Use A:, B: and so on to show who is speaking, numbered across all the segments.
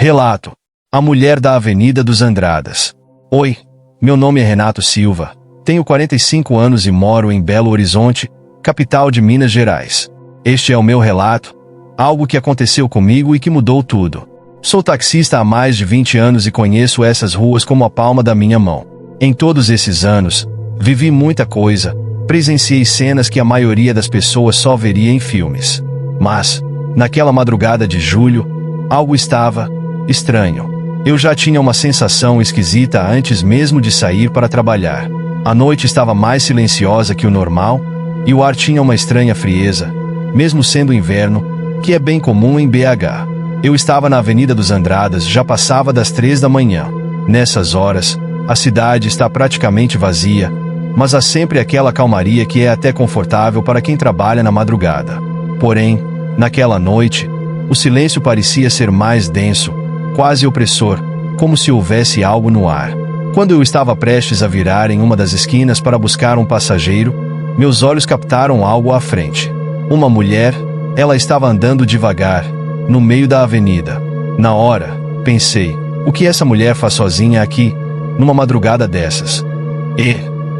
A: Relato: a mulher da Avenida dos Andradas. Oi, meu nome é Renato Silva, tenho 45 anos e moro em Belo Horizonte, capital de Minas Gerais. Este é o meu relato, algo que aconteceu comigo e que mudou tudo. Sou taxista há mais de 20 anos e conheço essas ruas como a palma da minha mão. Em todos esses anos, vivi muita coisa, presenciei cenas que a maioria das pessoas só veria em filmes. Mas, naquela madrugada de julho, algo estava estranho. Eu já tinha uma sensação esquisita antes mesmo de sair para trabalhar. A noite estava mais silenciosa que o normal, e o ar tinha uma estranha frieza, mesmo sendo inverno, que é bem comum em BH. Eu estava na Avenida dos Andradas, já passava das 3 da manhã. Nessas horas, a cidade está praticamente vazia, mas há sempre aquela calmaria que é até confortável para quem trabalha na madrugada. Porém, naquela noite, o silêncio parecia ser mais denso, quase opressor, como se houvesse algo no ar. Quando eu estava prestes a virar em uma das esquinas para buscar um passageiro, meus olhos captaram algo à frente. Uma mulher, ela estava andando devagar, no meio da avenida. Na hora, pensei, o que essa mulher faz sozinha aqui, numa madrugada dessas?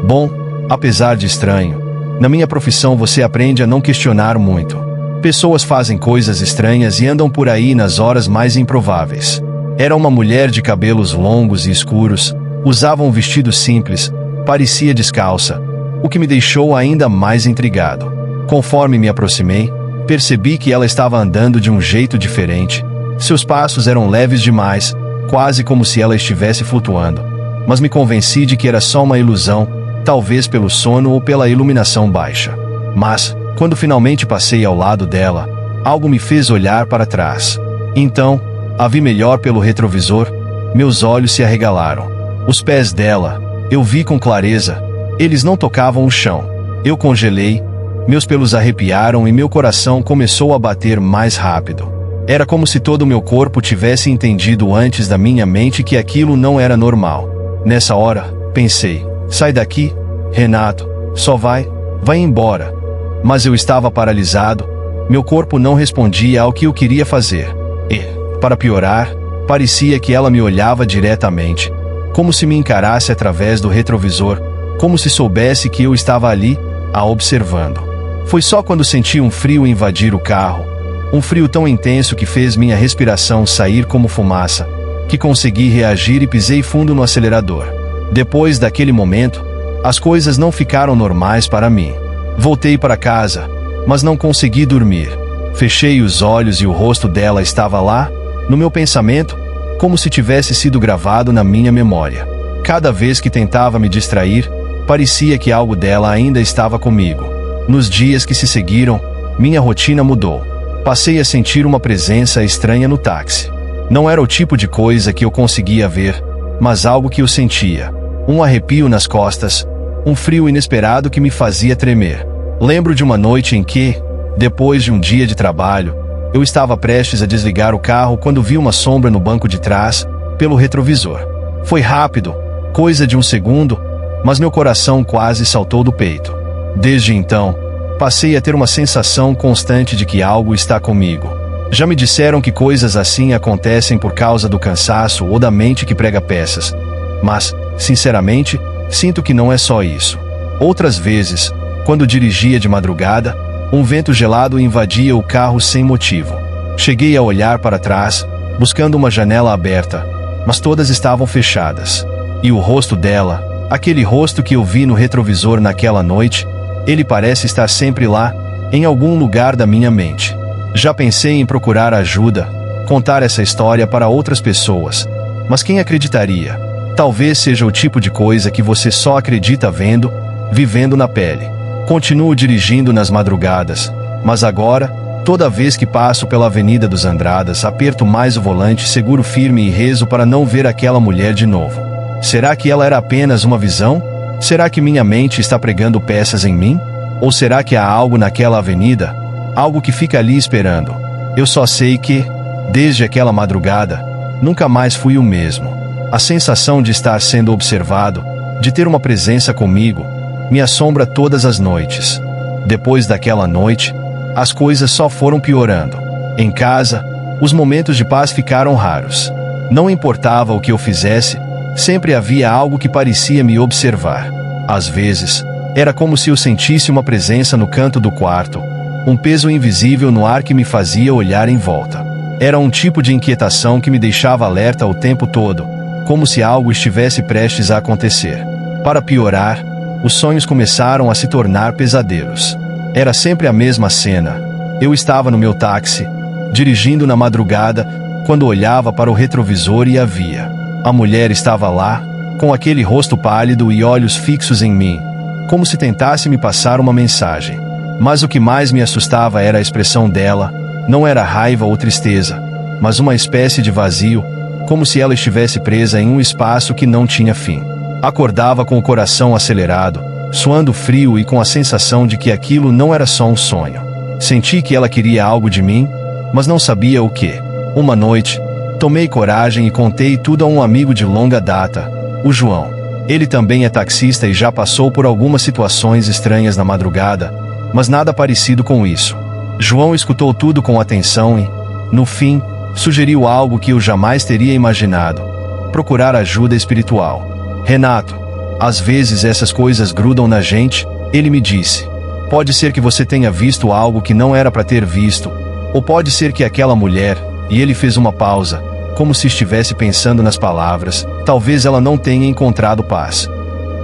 A: Bom, apesar de estranho, na minha profissão você aprende a não questionar muito. Pessoas fazem coisas estranhas e andam por aí nas horas mais improváveis. Era uma mulher de cabelos longos e escuros, usava um vestido simples, parecia descalça, o que me deixou ainda mais intrigado. Conforme me aproximei, percebi que ela estava andando de um jeito diferente. Seus passos eram leves demais, quase como se ela estivesse flutuando. Mas me convenci de que era só uma ilusão, talvez pelo sono ou pela iluminação baixa. Mas, quando finalmente passei ao lado dela, algo me fez olhar para trás. Então, a vi melhor pelo retrovisor, meus olhos se arregalaram. Os pés dela, eu vi com clareza, eles não tocavam o chão. Eu congelei, meus pelos arrepiaram e meu coração começou a bater mais rápido. Era como se todo o meu corpo tivesse entendido antes da minha mente que aquilo não era normal. Nessa hora, pensei, sai daqui, Renato, só vai embora. Mas eu estava paralisado, meu corpo não respondia ao que eu queria fazer. E, para piorar, parecia que ela me olhava diretamente, como se me encarasse através do retrovisor, como se soubesse que eu estava ali, a observando. Foi só quando senti um frio invadir o carro, um frio tão intenso que fez minha respiração sair como fumaça, que consegui reagir e pisei fundo no acelerador. Depois daquele momento, as coisas não ficaram normais para mim. Voltei para casa, mas não consegui dormir. Fechei os olhos e o rosto dela estava lá, no meu pensamento, como se tivesse sido gravado na minha memória. Cada vez que tentava me distrair, parecia que algo dela ainda estava comigo. Nos dias que se seguiram, minha rotina mudou. Passei a sentir uma presença estranha no táxi. Não era o tipo de coisa que eu conseguia ver, mas algo que eu sentia. Um arrepio nas costas, um frio inesperado que me fazia tremer. Lembro de uma noite em que, depois de um dia de trabalho, eu estava prestes a desligar o carro quando vi uma sombra no banco de trás, pelo retrovisor. Foi rápido, coisa de um segundo, mas meu coração quase saltou do peito. Desde então, passei a ter uma sensação constante de que algo está comigo. Já me disseram que coisas assim acontecem por causa do cansaço ou da mente que prega peças. Mas, sinceramente, sinto que não é só isso. Outras vezes, quando dirigia de madrugada, um vento gelado invadia o carro sem motivo. Cheguei a olhar para trás, buscando uma janela aberta, mas todas estavam fechadas. E o rosto dela, aquele rosto que eu vi no retrovisor naquela noite, ele parece estar sempre lá, em algum lugar da minha mente. Já pensei em procurar ajuda, contar essa história para outras pessoas, mas quem acreditaria? Talvez seja o tipo de coisa que você só acredita vendo, vivendo na pele. Continuo dirigindo nas madrugadas, mas agora, toda vez que passo pela Avenida dos Andradas, aperto mais o volante, seguro firme e rezo para não ver aquela mulher de novo. Será que ela era apenas uma visão? Será que minha mente está pregando peças em mim? Ou será que há algo naquela avenida? Algo que fica ali esperando? Eu só sei que, desde aquela madrugada, nunca mais fui o mesmo. A sensação de estar sendo observado, de ter uma presença comigo, me assombra todas as noites. Depois daquela noite, as coisas só foram piorando. Em casa, Os momentos de paz ficaram raros. Não importava o que eu fizesse, sempre havia algo que parecia me observar. Às vezes, era como se eu sentisse uma presença no canto do quarto, um peso invisível no ar que me fazia olhar em volta. Era um tipo de inquietação que me deixava alerta o tempo todo, como se algo estivesse prestes a acontecer. Para piorar, os sonhos começaram a se tornar pesadelos. Era sempre a mesma cena. Eu estava no meu táxi, dirigindo na madrugada, quando olhava para o retrovisor e a via. A mulher estava lá, com aquele rosto pálido e olhos fixos em mim, como se tentasse me passar uma mensagem. Mas o que mais me assustava era a expressão dela. Não era raiva ou tristeza, mas uma espécie de vazio, como se ela estivesse presa em um espaço que não tinha fim. Acordava com o coração acelerado, suando frio e com a sensação de que aquilo não era só um sonho. Senti que ela queria algo de mim, mas não sabia o que. Uma noite, tomei coragem e contei tudo a um amigo de longa data, o João. Ele também é taxista e já passou por algumas situações estranhas na madrugada, mas nada parecido com isso. João escutou tudo com atenção e, no fim, sugeriu algo que eu jamais teria imaginado: procurar ajuda espiritual. Renato, às vezes essas coisas grudam na gente, ele me disse. Pode ser que você tenha visto algo que não era para ter visto, ou pode ser que aquela mulher, e ele fez uma pausa, como se estivesse pensando nas palavras, talvez ela não tenha encontrado paz.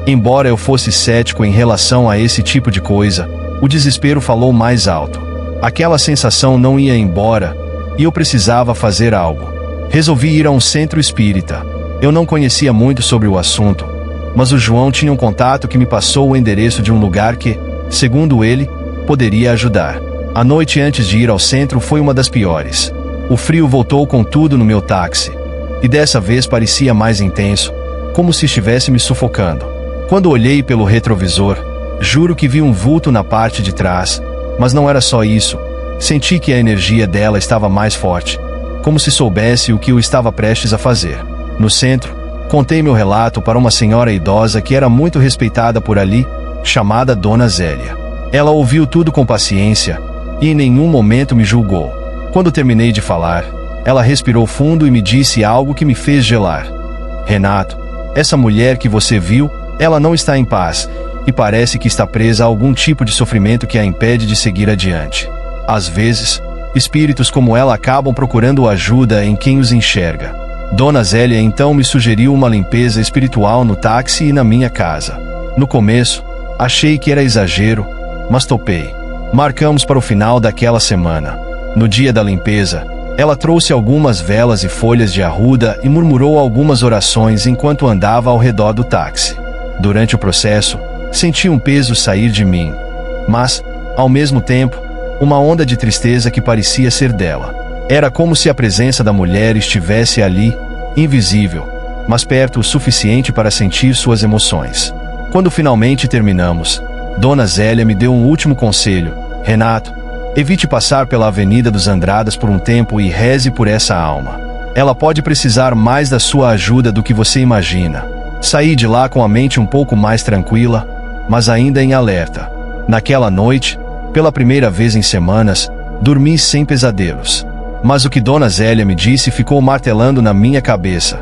A: Embora eu fosse cético em relação a esse tipo de coisa, o desespero falou mais alto. Aquela sensação não ia embora, e eu precisava fazer algo. Resolvi ir a um centro espírita. Eu não conhecia muito sobre o assunto, mas o João tinha um contato que me passou o endereço de um lugar que, segundo ele, poderia ajudar. A noite antes de ir ao centro foi uma das piores. O frio voltou com tudo no meu táxi, e dessa vez parecia mais intenso, como se estivesse me sufocando. Quando olhei pelo retrovisor, juro que vi um vulto na parte de trás, mas não era só isso. Senti que a energia dela estava mais forte, como se soubesse o que eu estava prestes a fazer. No centro, contei meu relato para uma senhora idosa que era muito respeitada por ali, chamada Dona Zélia. Ela ouviu tudo com paciência e em nenhum momento me julgou. Quando terminei de falar, ela respirou fundo e me disse algo que me fez gelar. Renato, essa mulher que você viu, ela não está em paz, e parece que está presa a algum tipo de sofrimento que a impede de seguir adiante. Às vezes, espíritos como ela acabam procurando ajuda em quem os enxerga. Dona Zélia então me sugeriu uma limpeza espiritual no táxi e na minha casa. No começo, achei que era exagero, mas topei. Marcamos para o final daquela semana. No dia da limpeza, ela trouxe algumas velas e folhas de arruda e murmurou algumas orações enquanto andava ao redor do táxi. Durante o processo, senti um peso sair de mim, mas, ao mesmo tempo, uma onda de tristeza que parecia ser dela. Era como se a presença da mulher estivesse ali, invisível, mas perto o suficiente para sentir suas emoções. Quando finalmente terminamos, Dona Zélia me deu um último conselho: Renato, evite passar pela Avenida dos Andradas por um tempo e reze por essa alma. Ela pode precisar mais da sua ajuda do que você imagina. Saí de lá com a mente um pouco mais tranquila, mas ainda em alerta. Naquela noite, pela primeira vez em semanas, dormi sem pesadelos. Mas o que Dona Zélia me disse ficou martelando na minha cabeça.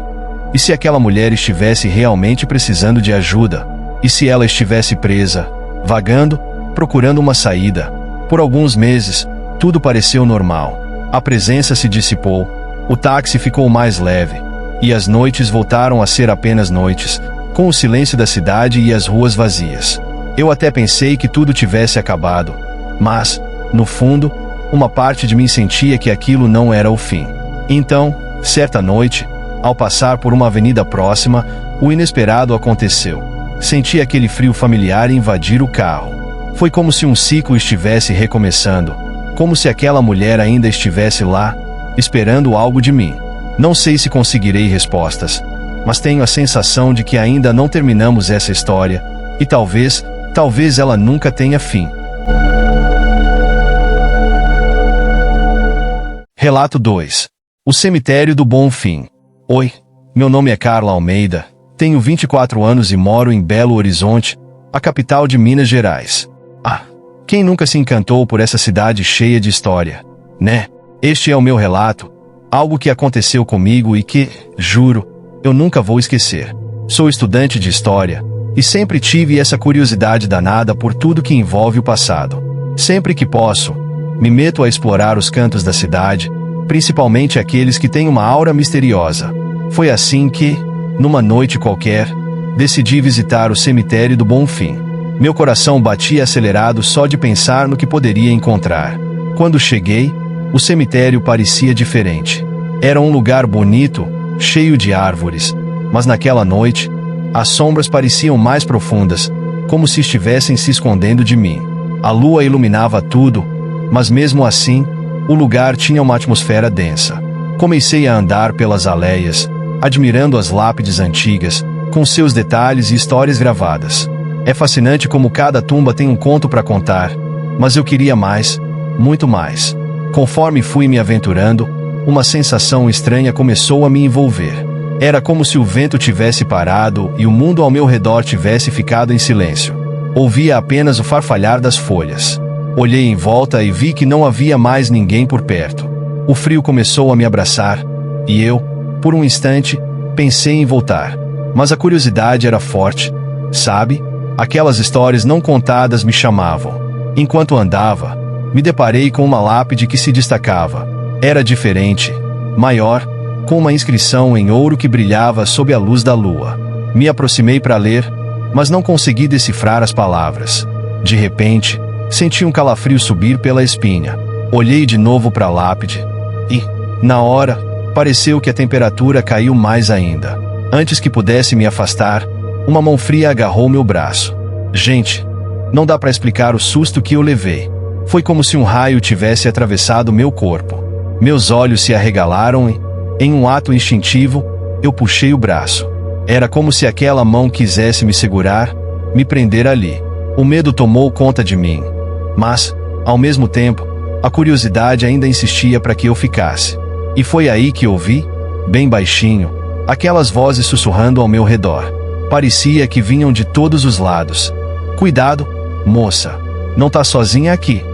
A: E se aquela mulher estivesse realmente precisando de ajuda? E se ela estivesse presa, vagando, procurando uma saída? Por alguns meses, tudo pareceu normal. A presença se dissipou, o táxi ficou mais leve, e as noites voltaram a ser apenas noites, com o silêncio da cidade e as ruas vazias. Eu até pensei que tudo tivesse acabado, mas, no fundo, uma parte de mim sentia que aquilo não era o fim. Então, certa noite, ao passar por uma avenida próxima, o inesperado aconteceu. Senti aquele frio familiar invadir o carro. Foi como se um ciclo estivesse recomeçando, como se aquela mulher ainda estivesse lá, esperando algo de mim. Não sei se conseguirei respostas, mas tenho a sensação de que ainda não terminamos essa história, e talvez ela nunca tenha fim. Relato 2. O Cemitério do Bom Fim. Oi, meu nome é Carla Almeida, tenho 24 anos e moro em Belo Horizonte, a capital de Minas Gerais. Ah, quem nunca se encantou por essa cidade cheia de história, né? Este é o meu relato, Algo que aconteceu comigo e que, juro, eu nunca vou esquecer. Sou estudante de história e sempre tive essa curiosidade danada por tudo que envolve o passado. Sempre que posso, me meto a explorar os cantos da cidade, principalmente aqueles que têm uma aura misteriosa. Foi assim que, numa noite qualquer, decidi visitar o cemitério do Bonfim. Meu coração batia acelerado só de pensar no que poderia encontrar. Quando cheguei, o cemitério parecia diferente. Era um lugar bonito, cheio de árvores, mas naquela noite, as sombras pareciam mais profundas, como se estivessem se escondendo de mim. A lua iluminava tudo, mas mesmo assim, o lugar tinha uma atmosfera densa. Comecei a andar pelas aleias, admirando as lápides antigas, com seus detalhes e histórias gravadas. É fascinante como cada tumba tem um conto para contar, mas eu queria mais, muito mais. Conforme fui me aventurando, uma sensação estranha começou a me envolver. Era como se o vento tivesse parado e o mundo ao meu redor tivesse ficado em silêncio. Ouvia apenas o farfalhar das folhas. Olhei em volta e vi que não havia mais ninguém por perto. O frio começou a me abraçar, e eu, por um instante, pensei em voltar. Mas a curiosidade era forte, sabe? Aquelas histórias não contadas me chamavam. Enquanto andava, me deparei com uma lápide que se destacava. Era diferente, maior, com uma inscrição em ouro que brilhava sob a luz da lua. Me aproximei para ler, mas não consegui decifrar as palavras. De repente, senti um calafrio subir pela espinha. Olhei de novo para a lápide e, na hora, pareceu que a temperatura caiu mais ainda. Antes que pudesse me afastar, uma mão fria agarrou meu braço. Gente, não dá para explicar o susto que eu levei. Foi como se um raio tivesse atravessado meu corpo. Meus olhos se arregalaram e, em um ato instintivo, eu puxei o braço. Era como se aquela mão quisesse me segurar, me prender ali. O medo tomou conta de mim. Mas, ao mesmo tempo, a curiosidade ainda insistia para que eu ficasse. E foi aí que ouvi, bem baixinho, aquelas vozes sussurrando ao meu redor. Parecia que vinham de todos os lados. Cuidado, moça, não tá sozinha aqui.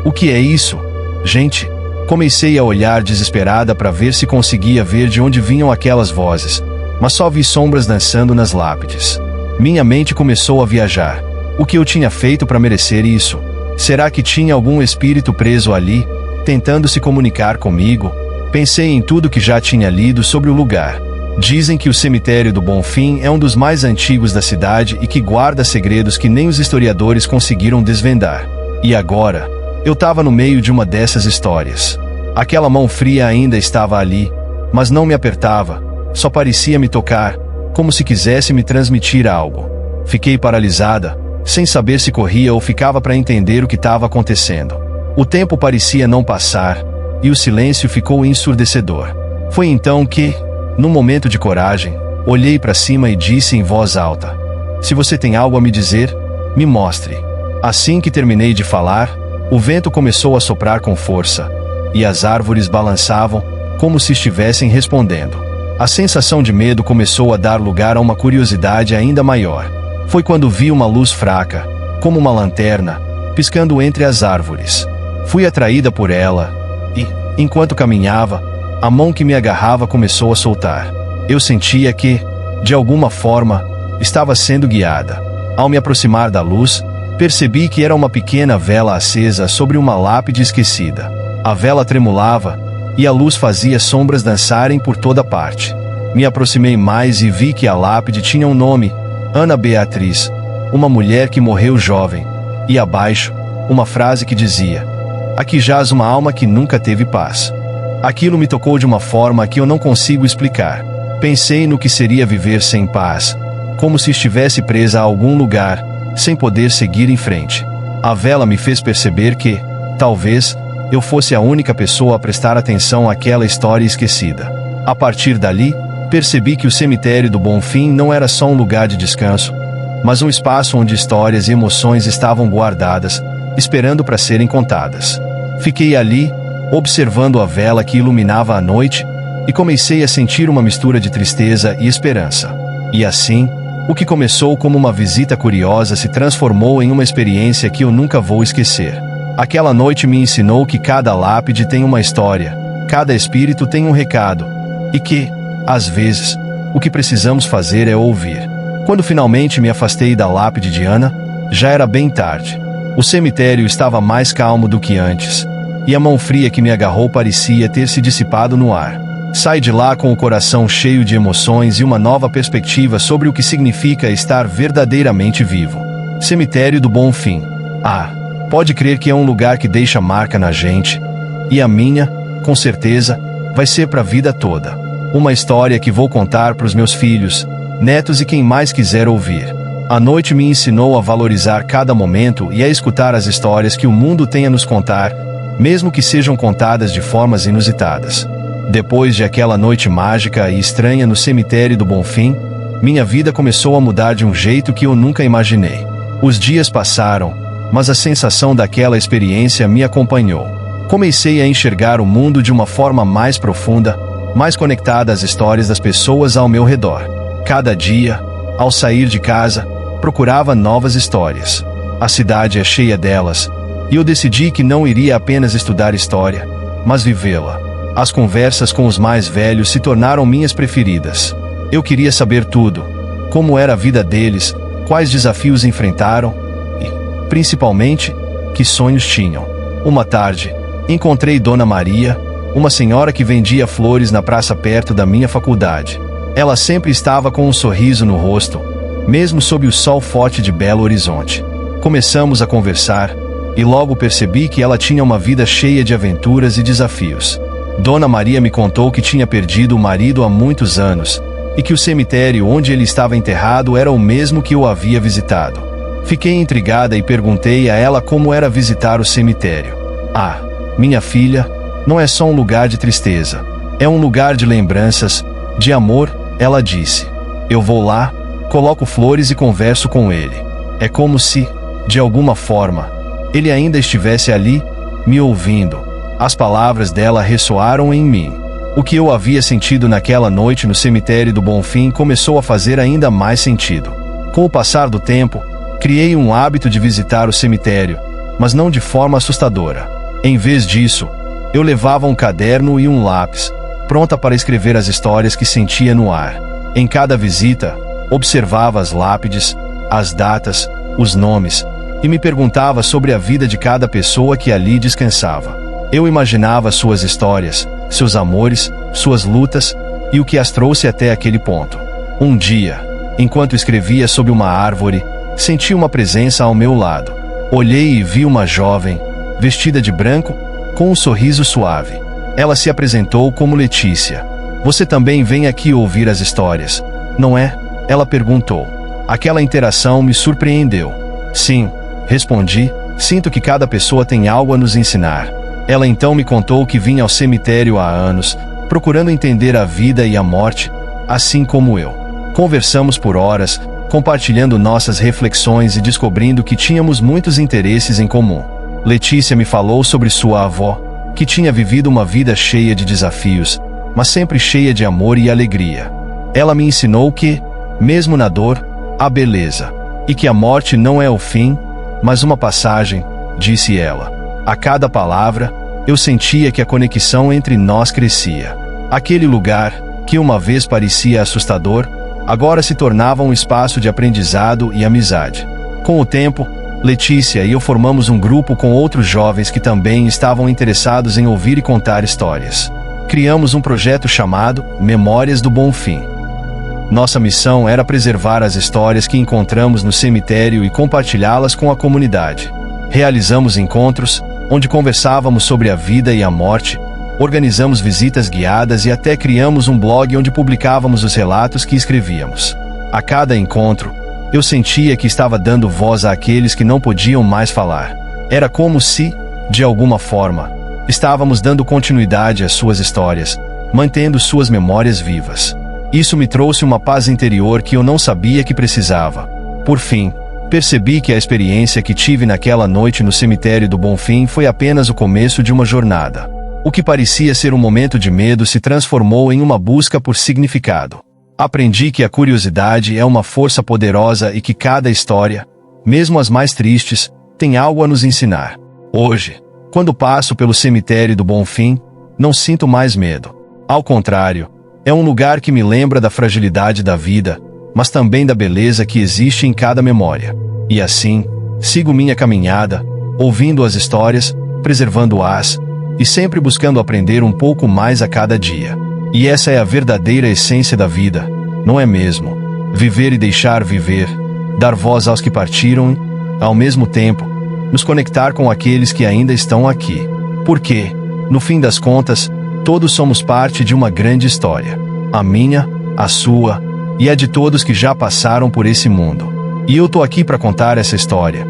A: O que é isso? Gente, comecei a olhar desesperada para ver se conseguia ver de onde vinham aquelas vozes, mas só vi sombras dançando nas lápides. Minha mente começou a viajar. O que eu tinha feito para merecer isso? Será que tinha algum espírito preso ali, tentando se comunicar comigo? Pensei em tudo que já tinha lido sobre o lugar. Dizem que o cemitério do Bonfim é um dos mais antigos da cidade e que guarda segredos que nem os historiadores conseguiram desvendar. E agora, eu estava no meio de uma dessas histórias. Aquela mão fria ainda estava ali, mas não me apertava, só parecia me tocar, como se quisesse me transmitir algo. Fiquei paralisada, sem saber se corria ou ficava para entender o que estava acontecendo. O tempo parecia não passar, e o silêncio ficou ensurdecedor. Foi então que, num momento de coragem, olhei para cima e disse em voz alta: "Se você tem algo a me dizer, me mostre." Assim que terminei de falar, o vento começou a soprar com força, e as árvores balançavam, como se estivessem respondendo. A sensação de medo começou a dar lugar a uma curiosidade ainda maior. Foi quando vi uma luz fraca, como uma lanterna, piscando entre as árvores. Fui atraída por ela, e, enquanto caminhava, a mão que me agarrava começou a soltar. Eu sentia que, de alguma forma, estava sendo guiada. Ao me aproximar da luz, percebi que era uma pequena vela acesa sobre uma lápide esquecida. A vela tremulava, e a luz fazia sombras dançarem por toda parte. Me aproximei mais e vi que a lápide tinha um nome: Ana Beatriz, uma mulher que morreu jovem. E abaixo, uma frase que dizia: "Aqui jaz uma alma que nunca teve paz." Aquilo me tocou de uma forma que eu não consigo explicar. Pensei no que seria viver sem paz, como se estivesse presa a algum lugar, sem poder seguir em frente. A vela me fez perceber que, talvez, eu fosse a única pessoa a prestar atenção àquela história esquecida. A partir dali, percebi que o cemitério do Bonfim não era só um lugar de descanso, mas um espaço onde histórias e emoções estavam guardadas, esperando para serem contadas. Fiquei ali, observando a vela que iluminava a noite, e comecei a sentir uma mistura de tristeza e esperança. E assim, o que começou como uma visita curiosa se transformou em uma experiência que eu nunca vou esquecer. Aquela noite me ensinou que cada lápide tem uma história, Cada espírito tem um recado, e que, às vezes, o que precisamos fazer é ouvir. Quando finalmente me afastei da lápide de Ana, já era bem tarde. O cemitério estava mais calmo do que antes, e a mão fria que me agarrou parecia ter se dissipado no ar. Saí de lá com o coração cheio de emoções e uma nova perspectiva sobre o que significa estar verdadeiramente vivo. Cemitério do Bonfim. Ah, pode crer que é um lugar que deixa marca na gente. E a minha, com certeza, vai ser para a vida toda. Uma história que vou contar para os meus filhos, netos e quem mais quiser ouvir. A noite me ensinou a valorizar cada momento e a escutar as histórias que o mundo tem a nos contar, mesmo que sejam contadas de formas inusitadas. Depois de aquela noite mágica e estranha no cemitério do Bonfim, minha vida começou a mudar de um jeito que eu nunca imaginei. Os dias passaram, mas a sensação daquela experiência me acompanhou. Comecei a enxergar o mundo de uma forma mais profunda, mais conectada às histórias das pessoas ao meu redor. Cada dia, ao sair de casa, procurava novas histórias. A cidade é cheia delas, e eu decidi que não iria apenas estudar história, mas vivê-la. As conversas com os mais velhos se tornaram minhas preferidas. Eu queria saber tudo: como era a vida deles, quais desafios enfrentaram e, principalmente, que sonhos tinham. Uma tarde, encontrei Dona Maria, uma senhora que vendia flores na praça perto da minha faculdade. Ela sempre estava com um sorriso no rosto, mesmo sob o sol forte de Belo Horizonte. Começamos a conversar, e logo percebi que ela tinha uma vida cheia de aventuras e desafios. Dona Maria me contou que tinha perdido o marido há muitos anos, e que o cemitério onde ele estava enterrado era o mesmo que eu havia visitado. Fiquei intrigada e perguntei a ela como era visitar o cemitério. Ah, minha filha, não é só um lugar de tristeza. É um lugar de lembranças, de amor, ela disse. Eu vou lá, coloco flores e converso com ele. É como se, de alguma forma, ele ainda estivesse ali, me ouvindo. As palavras dela ressoaram em mim. O que eu havia sentido naquela noite no cemitério do Bonfim começou a fazer ainda mais sentido. Com o passar do tempo, criei um hábito de visitar o cemitério, mas não de forma assustadora. Em vez disso, eu levava um caderno e um lápis, pronta para escrever as histórias que sentia no ar. Em cada visita, observava as lápides, as datas, os nomes, e me perguntava sobre a vida de cada pessoa que ali descansava. Eu imaginava suas histórias, seus amores, suas lutas e o que as trouxe até aquele ponto. Um dia, enquanto escrevia sob uma árvore, senti uma presença ao meu lado. Olhei e vi uma jovem, vestida de branco, com um sorriso suave. Ela se apresentou como Letícia. Você também vem aqui ouvir as histórias, não é? Ela perguntou. Aquela interação me surpreendeu. Sim, respondi, sinto que cada pessoa tem algo a nos ensinar. Ela então me contou que vinha ao cemitério há anos, procurando entender a vida e a morte, assim como eu. Conversamos por horas, compartilhando nossas reflexões e descobrindo que tínhamos muitos interesses em comum. Letícia me falou sobre sua avó, que tinha vivido uma vida cheia de desafios, mas sempre cheia de amor e alegria. Ela me ensinou que, mesmo na dor, há beleza, e que a morte não é o fim, mas uma passagem, disse ela. A cada palavra, eu sentia que a conexão entre nós crescia. Aquele lugar, que uma vez parecia assustador, agora se tornava um espaço de aprendizado e amizade. Com o tempo, Letícia e eu formamos um grupo com outros jovens que também estavam interessados em ouvir e contar histórias. Criamos um projeto chamado Memórias do Bonfim. Nossa missão era preservar as histórias que encontramos no cemitério e compartilhá-las com a comunidade. Realizamos encontros, onde conversávamos sobre a vida e a morte, organizamos visitas guiadas e até criamos um blog onde publicávamos os relatos que escrevíamos. A cada encontro, eu sentia que estava dando voz àqueles que não podiam mais falar. Era como se, de alguma forma, estávamos dando continuidade às suas histórias, mantendo suas memórias vivas. Isso me trouxe uma paz interior que eu não sabia que precisava. Por fim, percebi que a experiência que tive naquela noite no cemitério do Bonfim foi apenas o começo de uma jornada. O que parecia ser um momento de medo se transformou em uma busca por significado. Aprendi que a curiosidade é uma força poderosa e que cada história, mesmo as mais tristes, tem algo a nos ensinar. Hoje, quando passo pelo cemitério do Bonfim, não sinto mais medo. Ao contrário, é um lugar que me lembra da fragilidade da vida, mas também da beleza que existe em cada memória. E assim, sigo minha caminhada, ouvindo as histórias, preservando-as, e sempre buscando aprender um pouco mais a cada dia. E essa é a verdadeira essência da vida, não é mesmo? Viver e deixar viver, dar voz aos que partiram e, ao mesmo tempo, nos conectar com aqueles que ainda estão aqui. Porque, no fim das contas, todos somos parte de uma grande história. A minha, a sua e a de todos que já passaram por esse mundo. E eu tô aqui para contar essa história.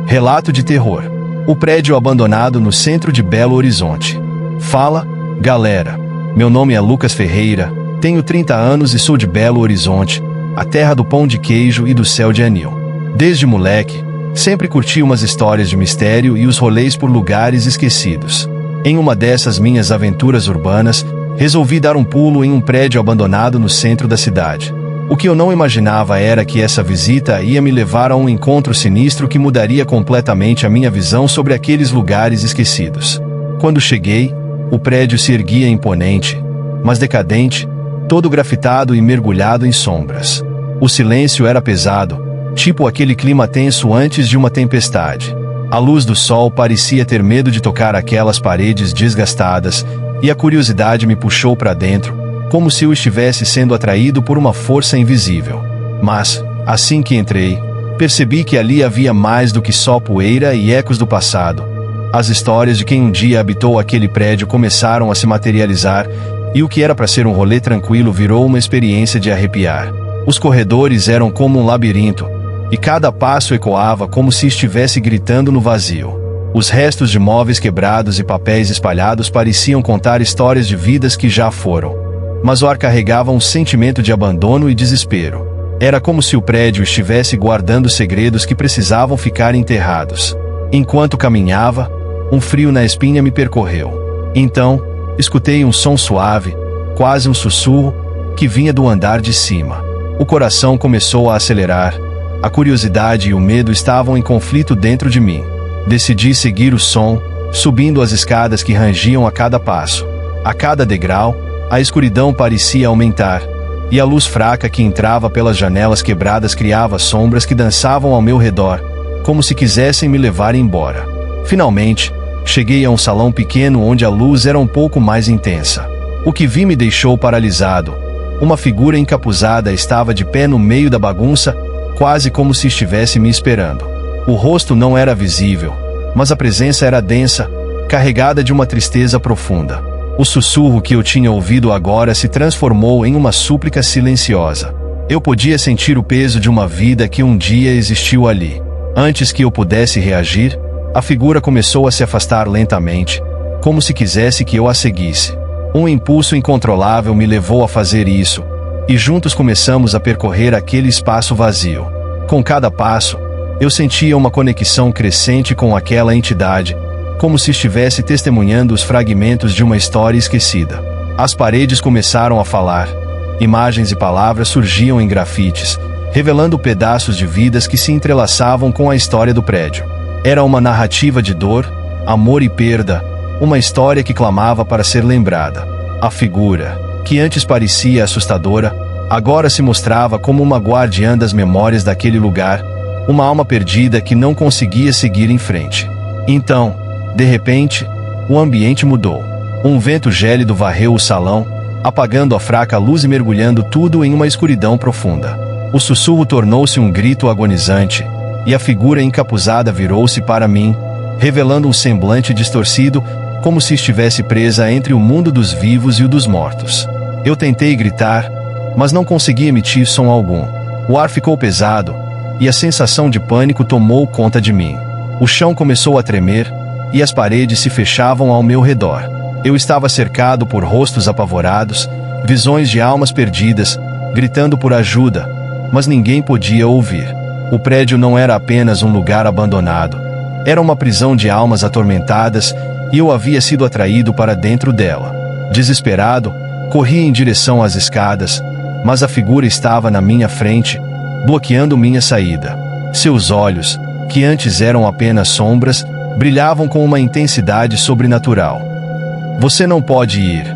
A: Relato de terror. O prédio abandonado no centro de Belo Horizonte. Fala, galera. Meu nome é Lucas Ferreira, tenho 30 anos e sou de Belo Horizonte, a terra do pão de queijo e do céu de anil. Desde moleque, sempre curti umas histórias de mistério e os rolês por lugares esquecidos. Em uma dessas minhas aventuras urbanas, resolvi dar um pulo em um prédio abandonado no centro da cidade. O que eu não imaginava era que essa visita ia me levar a um encontro sinistro que mudaria completamente a minha visão sobre aqueles lugares esquecidos. Quando cheguei, o prédio se erguia imponente, mas decadente, todo grafitado e mergulhado em sombras. O silêncio era pesado, tipo aquele clima tenso antes de uma tempestade. A luz do sol parecia ter medo de tocar aquelas paredes desgastadas, e a curiosidade me puxou para dentro, como se eu estivesse sendo atraído por uma força invisível. Mas, assim que entrei, percebi que ali havia mais do que só poeira e ecos do passado. As histórias de quem um dia habitou aquele prédio começaram a se materializar, e o que era para ser um rolê tranquilo virou uma experiência de arrepiar. Os corredores eram como um labirinto, e cada passo ecoava como se estivesse gritando no vazio. Os restos de móveis quebrados e papéis espalhados pareciam contar histórias de vidas que já foram. Mas o ar carregava um sentimento de abandono e desespero. Era como se o prédio estivesse guardando segredos que precisavam ficar enterrados. Enquanto caminhava, um frio na espinha me percorreu. Então, escutei um som suave, quase um sussurro, que vinha do andar de cima. O coração começou a acelerar. A curiosidade e o medo estavam em conflito dentro de mim. Decidi seguir o som, subindo as escadas que rangiam a cada passo. A cada degrau, a escuridão parecia aumentar, e a luz fraca que entrava pelas janelas quebradas criava sombras que dançavam ao meu redor, como se quisessem me levar embora. Finalmente, cheguei a um salão pequeno onde a luz era um pouco mais intensa. O que vi me deixou paralisado. Uma figura encapuzada estava de pé no meio da bagunça, quase como se estivesse me esperando. O rosto não era visível, mas a presença era densa, carregada de uma tristeza profunda. O sussurro que eu tinha ouvido agora se transformou em uma súplica silenciosa. Eu podia sentir o peso de uma vida que um dia existiu ali. Antes que eu pudesse reagir, a figura começou a se afastar lentamente, como se quisesse que eu a seguisse. Um impulso incontrolável me levou a fazer isso, e juntos começamos a percorrer aquele espaço vazio. Com cada passo, eu sentia uma conexão crescente com aquela entidade, como se estivesse testemunhando os fragmentos de uma história esquecida. As paredes começaram a falar. Imagens e palavras surgiam em grafites, revelando pedaços de vidas que se entrelaçavam com a história do prédio. Era uma narrativa de dor, amor e perda, uma história que clamava para ser lembrada. A figura, que antes parecia assustadora, agora se mostrava como uma guardiã das memórias daquele lugar, uma alma perdida que não conseguia seguir em frente. Então, de repente, o ambiente mudou. Um vento gélido varreu o salão, apagando a fraca luz e mergulhando tudo em uma escuridão profunda. O sussurro tornou-se um grito agonizante, e a figura encapuzada virou-se para mim, revelando um semblante distorcido, como se estivesse presa entre o mundo dos vivos e o dos mortos. Eu tentei gritar, mas não consegui emitir som algum. O ar ficou pesado, e a sensação de pânico tomou conta de mim. O chão começou a tremer, e as paredes se fechavam ao meu redor. Eu estava cercado por rostos apavorados, visões de almas perdidas, gritando por ajuda, mas ninguém podia ouvir. O prédio não era apenas um lugar abandonado. Era uma prisão de almas atormentadas, e eu havia sido atraído para dentro dela. Desesperado, corri em direção às escadas, mas a figura estava na minha frente, bloqueando minha saída. Seus olhos, que antes eram apenas sombras, brilhavam com uma intensidade sobrenatural. Você não pode ir.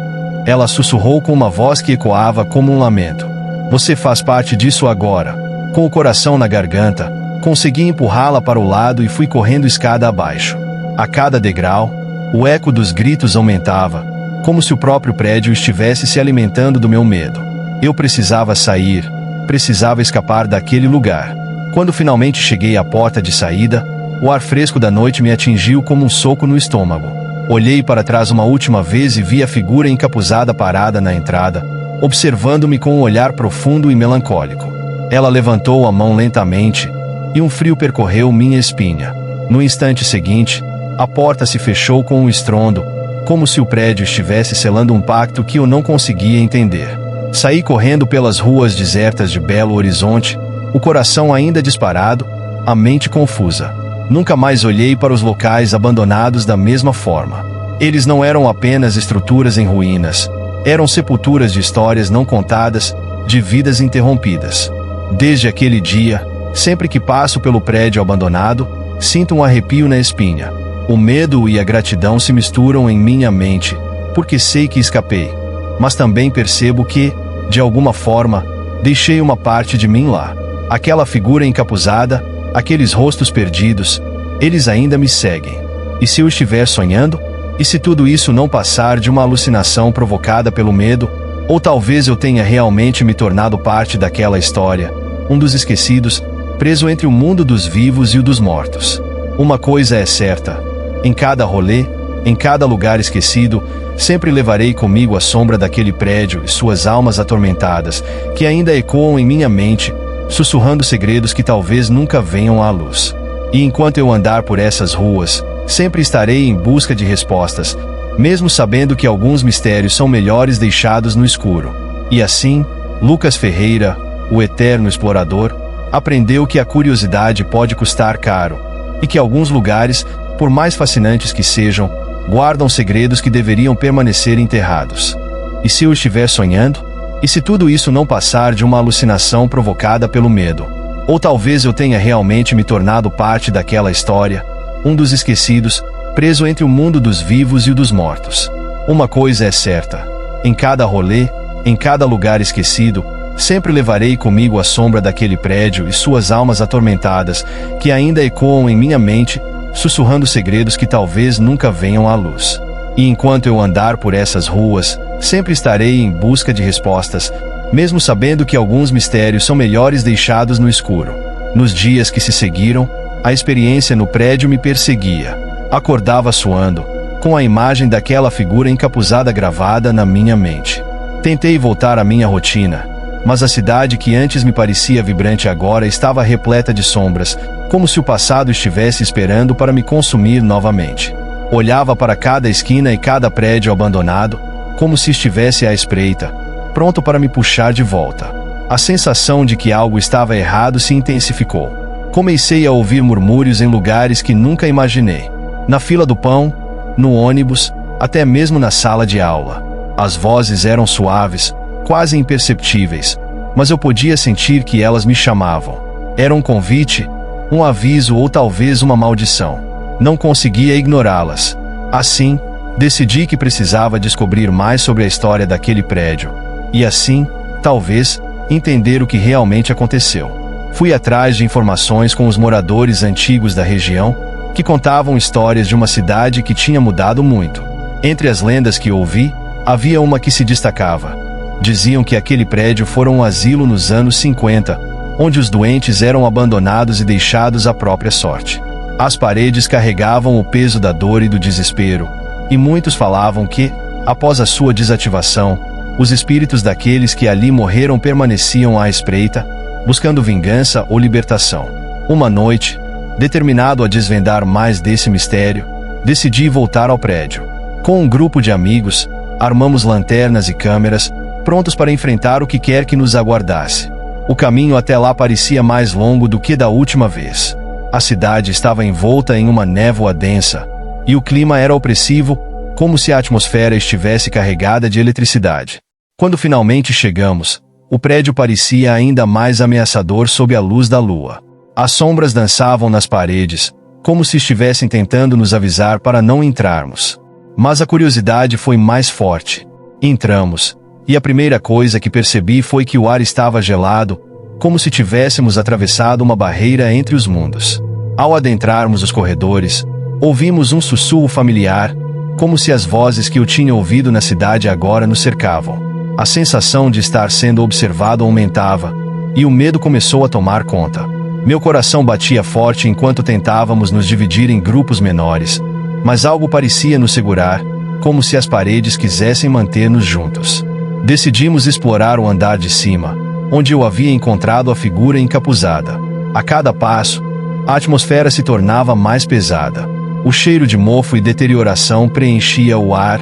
A: Ela sussurrou com uma voz que ecoava como um lamento. Você faz parte disso agora. Com o coração na garganta, consegui empurrá-la para o lado e fui correndo escada abaixo. A cada degrau, o eco dos gritos aumentava, como se o próprio prédio estivesse se alimentando do meu medo. Eu precisava sair, precisava escapar daquele lugar. Quando finalmente cheguei à porta de saída, o ar fresco da noite me atingiu como um soco no estômago. Olhei para trás uma última vez e vi a figura encapuzada parada na entrada, observando-me com um olhar profundo e melancólico. Ela levantou a mão lentamente, e um frio percorreu minha espinha. No instante seguinte, a porta se fechou com um estrondo, como se o prédio estivesse selando um pacto que eu não conseguia entender. Saí correndo pelas ruas desertas de Belo Horizonte, o coração ainda disparado, a mente confusa. Nunca mais olhei para os locais abandonados da mesma forma. Eles não eram apenas estruturas em ruínas, eram sepulturas de histórias não contadas, de vidas interrompidas. Desde aquele dia, sempre que passo pelo prédio abandonado, sinto um arrepio na espinha. O medo e a gratidão se misturam em minha mente, porque sei que escapei. Mas também percebo que, de alguma forma, deixei uma parte de mim lá. Aquela figura encapuzada, aqueles rostos perdidos, eles ainda me seguem. E se eu estiver sonhando? E se tudo isso não passar de uma alucinação provocada pelo medo? Ou talvez eu tenha realmente me tornado parte daquela história, um dos esquecidos, preso entre o mundo dos vivos e o dos mortos. Uma coisa é certa: em cada rolê, em cada lugar esquecido, sempre levarei comigo a sombra daquele prédio e suas almas atormentadas, que ainda ecoam em minha mente, sussurrando segredos que talvez nunca venham à luz. E enquanto eu andar por essas ruas, sempre estarei em busca de respostas, mesmo sabendo que alguns mistérios são melhores deixados no escuro. E assim, Lucas Ferreira, o eterno explorador, aprendeu que a curiosidade pode custar caro, e que alguns lugares, por mais fascinantes que sejam, guardam segredos que deveriam permanecer enterrados. E se eu estiver sonhando? E se tudo isso não passar de uma alucinação provocada pelo medo? Ou talvez eu tenha realmente me tornado parte daquela história, um dos esquecidos, preso entre o mundo dos vivos e o dos mortos. Uma coisa é certa: em cada rolê, em cada lugar esquecido, sempre levarei comigo a sombra daquele prédio e suas almas atormentadas, que ainda ecoam em minha mente, sussurrando segredos que talvez nunca venham à luz. E enquanto eu andar por essas ruas, sempre estarei em busca de respostas, mesmo sabendo que alguns mistérios são melhores deixados no escuro. Nos dias que se seguiram, a experiência no prédio me perseguia. Acordava suando, com a imagem daquela figura encapuzada gravada na minha mente. Tentei voltar à minha rotina, mas a cidade que antes me parecia vibrante agora estava repleta de sombras, como se o passado estivesse esperando para me consumir novamente. Olhava para cada esquina e cada prédio abandonado, como se estivesse à espreita, pronto para me puxar de volta. A sensação de que algo estava errado se intensificou. Comecei a ouvir murmúrios em lugares que nunca imaginei. Na fila do pão, no ônibus, até mesmo na sala de aula. As vozes eram suaves, quase imperceptíveis, mas eu podia sentir que elas me chamavam. Era um convite, um aviso ou talvez uma maldição. Não conseguia ignorá-las. Assim, decidi que precisava descobrir mais sobre a história daquele prédio. E assim, talvez, entender o que realmente aconteceu. Fui atrás de informações com os moradores antigos da região, que contavam histórias de uma cidade que tinha mudado muito. Entre as lendas que ouvi, havia uma que se destacava. Diziam que aquele prédio fora um asilo nos anos 50, onde os doentes eram abandonados e deixados à própria sorte. As paredes carregavam o peso da dor e do desespero, e muitos falavam que, após a sua desativação, os espíritos daqueles que ali morreram permaneciam à espreita, buscando vingança ou libertação. Uma noite, determinado a desvendar mais desse mistério, decidi voltar ao prédio. Com um grupo de amigos, armamos lanternas e câmeras, prontos para enfrentar o que quer que nos aguardasse. O caminho até lá parecia mais longo do que da última vez. A cidade estava envolta em uma névoa densa, e o clima era opressivo, como se a atmosfera estivesse carregada de eletricidade. Quando finalmente chegamos, o prédio parecia ainda mais ameaçador sob a luz da lua. As sombras dançavam nas paredes, como se estivessem tentando nos avisar para não entrarmos. Mas a curiosidade foi mais forte. Entramos, e a primeira coisa que percebi foi que o ar estava gelado, como se tivéssemos atravessado uma barreira entre os mundos. Ao adentrarmos os corredores, ouvimos um sussurro familiar, como se as vozes que eu tinha ouvido na cidade agora nos cercavam. A sensação de estar sendo observado aumentava, e o medo começou a tomar conta. Meu coração batia forte enquanto tentávamos nos dividir em grupos menores, mas algo parecia nos segurar, como se as paredes quisessem manter-nos juntos. Decidimos explorar o andar de cima, onde eu havia encontrado a figura encapuzada. A cada passo, a atmosfera se tornava mais pesada. O cheiro de mofo e deterioração preenchia o ar,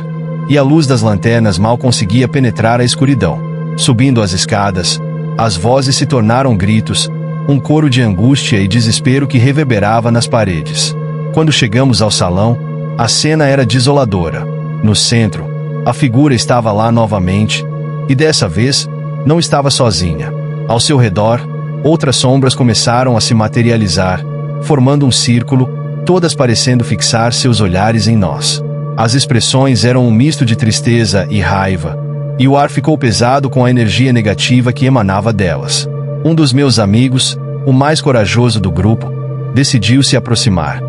A: e a luz das lanternas mal conseguia penetrar a escuridão. Subindo as escadas, as vozes se tornaram gritos, um coro de angústia e desespero que reverberava nas paredes. Quando chegamos ao salão, a cena era desoladora. No centro, a figura estava lá novamente, e dessa vez, não estava sozinha. Ao seu redor, outras sombras começaram a se materializar, formando um círculo, todas parecendo fixar seus olhares em nós. As expressões eram um misto de tristeza e raiva, e o ar ficou pesado com a energia negativa que emanava delas. Um dos meus amigos, o mais corajoso do grupo, decidiu se aproximar.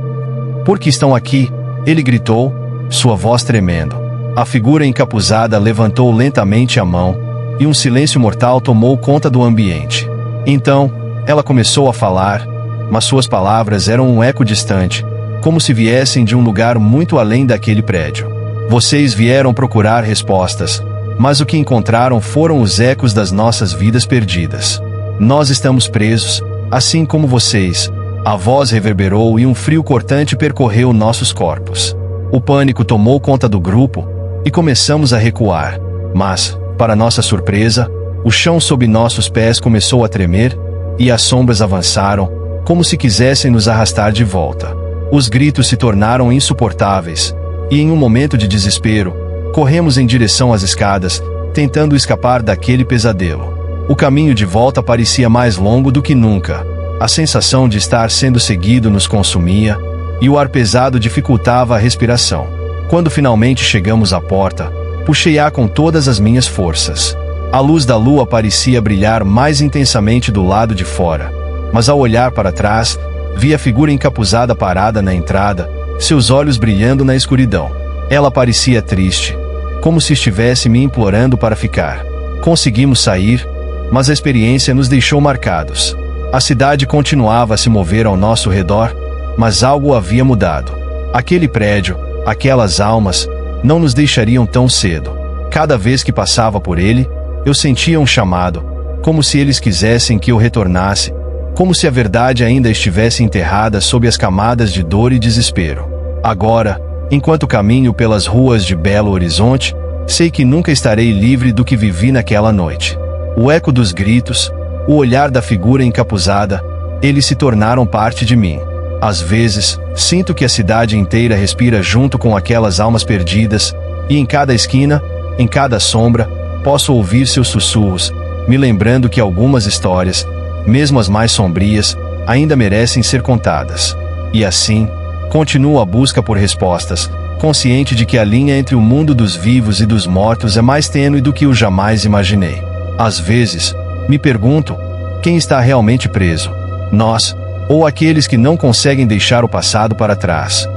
A: "Por que estão aqui?" ele gritou, sua voz tremendo. A figura encapuzada levantou lentamente a mão, e um silêncio mortal tomou conta do ambiente. Então, ela começou a falar, mas suas palavras eram um eco distante, como se viessem de um lugar muito além daquele prédio. "Vocês vieram procurar respostas, mas o que encontraram foram os ecos das nossas vidas perdidas. Nós estamos presos, assim como vocês." A voz reverberou e um frio cortante percorreu nossos corpos. O pânico tomou conta do grupo, e começamos a recuar. Mas, para nossa surpresa, o chão sob nossos pés começou a tremer, e as sombras avançaram, como se quisessem nos arrastar de volta. Os gritos se tornaram insuportáveis, e em um momento de desespero, corremos em direção às escadas, tentando escapar daquele pesadelo. O caminho de volta parecia mais longo do que nunca. A sensação de estar sendo seguido nos consumia, e o ar pesado dificultava a respiração. Quando finalmente chegamos à porta, puxei-a com todas as minhas forças. A luz da lua parecia brilhar mais intensamente do lado de fora, mas ao olhar para trás, vi a figura encapuzada parada na entrada, seus olhos brilhando na escuridão. Ela parecia triste, como se estivesse me implorando para ficar. Conseguimos sair, mas a experiência nos deixou marcados. A cidade continuava a se mover ao nosso redor, mas algo havia mudado. Aquele prédio, aquelas almas, não nos deixariam tão cedo. Cada vez que passava por ele, eu sentia um chamado, como se eles quisessem que eu retornasse, como se a verdade ainda estivesse enterrada sob as camadas de dor e desespero. Agora, enquanto caminho pelas ruas de Belo Horizonte, sei que nunca estarei livre do que vivi naquela noite. O eco dos gritos, o olhar da figura encapuzada, eles se tornaram parte de mim. Às vezes, sinto que a cidade inteira respira junto com aquelas almas perdidas, e em cada esquina, em cada sombra, posso ouvir seus sussurros, me lembrando que algumas histórias, mesmo as mais sombrias, ainda merecem ser contadas. E assim, continuo a busca por respostas, consciente de que a linha entre o mundo dos vivos e dos mortos é mais tênue do que eu jamais imaginei. Às vezes, me pergunto, quem está realmente preso? Nós, ou aqueles que não conseguem deixar o passado para trás?